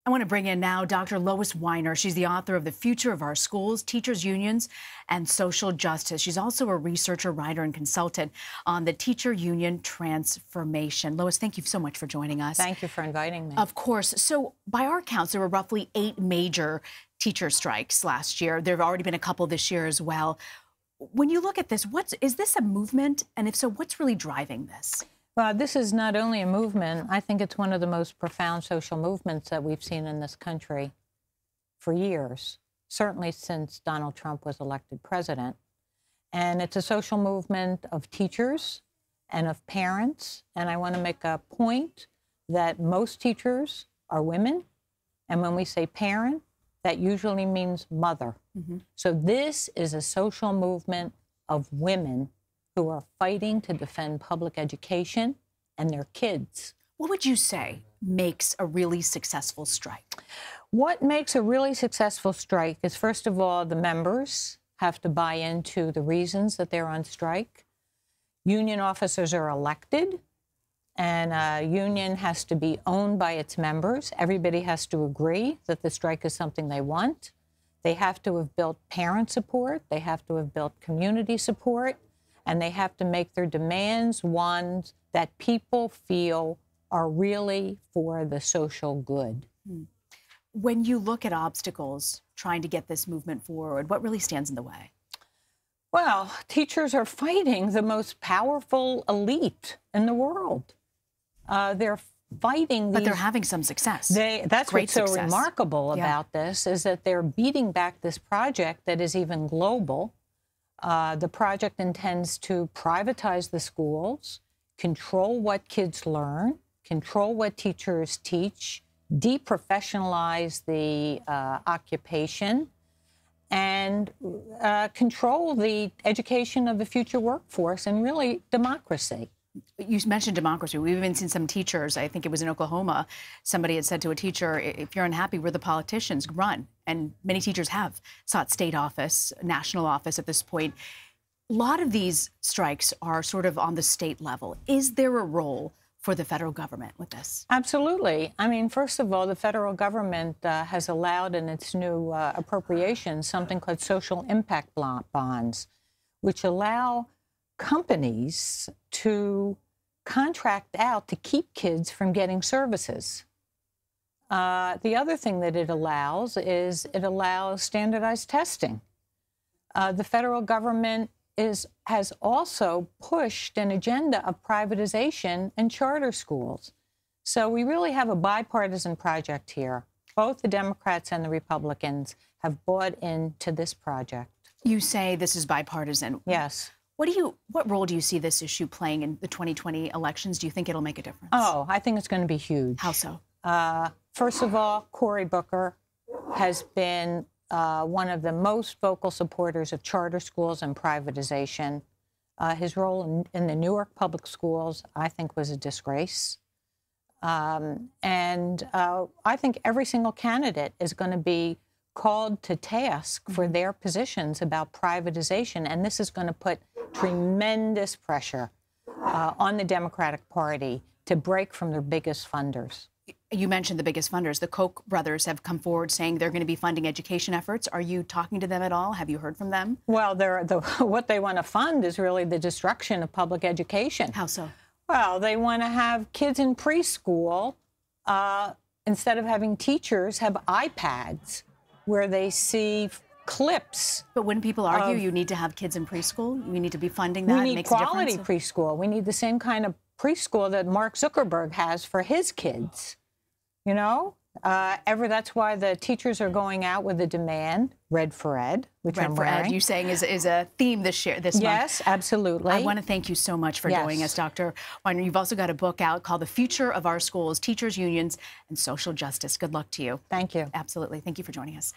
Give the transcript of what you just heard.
I want to bring in now Dr. Lois Weiner. She's the author of The Future of Our Schools, Teachers' Unions, and Social Justice. She's also a researcher, writer, and consultant on the teacher union transformation. Lois, thank you so much for joining us. Thank you for inviting me. Of course. So by our counts, there were roughly 8 major teacher strikes last year. There have already been a couple this year as well. When you look at this, is this a movement? And if so, what's really driving this? Well, this is not only a movement, I think it's one of the most profound social movements that we've seen in this country for years, certainly since Donald Trump was elected president. And it's a social movement of teachers and of parents. And I want to make a point that most teachers are women. And when we say parent, that usually means mother. Mm-hmm. So this is a social movement of women who are fighting to defend public education and their kids. What would you say makes a really successful strike? What makes a really successful strike is, first of all, the members have to buy into the reasons that they're on strike. Union officers are elected, and a union has to be owned by its members. Everybody has to agree that the strike is something they want. They have to have built parent support. They have to have built community support. And they have to make their demands ones that people feel are really for the social good. When you look at obstacles trying to get this movement forward, what really stands in the way? Well, teachers are fighting the most powerful elite in the world. They're fighting But they're having some success. That's what's so remarkable about this, is that they're beating back this project that is even global. The project intends to privatize the schools, control what kids learn, control what teachers teach, deprofessionalize the occupation, and control the education of the future workforce and really democracy. You mentioned democracy. We've even seen some teachers, I think it was in Oklahoma, somebody had said to a teacher, if you're unhappy with the politicians, run. And many teachers have sought state office, national office at this point. A lot of these strikes are sort of on the state level. Is there a role for the federal government with this? Absolutely. I mean, first of all, the federal government has allowed in its new appropriations something called social impact bonds, which allow companies to contract out to keep kids from getting services. The other thing that it allows is it allows standardized testing. The federal government has also pushed an agenda of privatization in charter schools. So we really have a bipartisan project here. Both the Democrats and the Republicans have bought into this project. You say this is bipartisan. Yes. What role do you see this issue playing in the 2020 elections? Do you think it'll make a difference? Oh, I think it's going to be huge. How so? First of all, Cory Booker has been one of the most vocal supporters of charter schools and privatization. His role in the Newark public schools, I think, was a disgrace. I think every single candidate is going to be called to task for their positions about privatization, and this is going to put tremendous pressure on the Democratic Party to break from their biggest funders. You mentioned the biggest funders. The Koch brothers have come forward saying they're going to be funding education efforts. Are you talking to them at all? Have you heard from them? Well, what they want to fund is really the destruction of public education. How so? Well, they want to have kids in preschool, instead of having teachers, have iPads where they see clips. But when people argue you need to have kids in preschool, you need to be funding that. We need quality preschool. We need the same kind of preschool that Mark Zuckerberg has for his kids. You know, that's why the teachers are going out with a demand, Red for Ed, which I'm wearing. Red for Ed, you saying is a theme this month. Yes, absolutely. I want to thank you so much for joining us, Dr. Weiner. You've also got a book out called The Future of Our Schools, Teachers' Unions, and Social Justice. Good luck to you. Thank you. Absolutely. Thank you for joining us.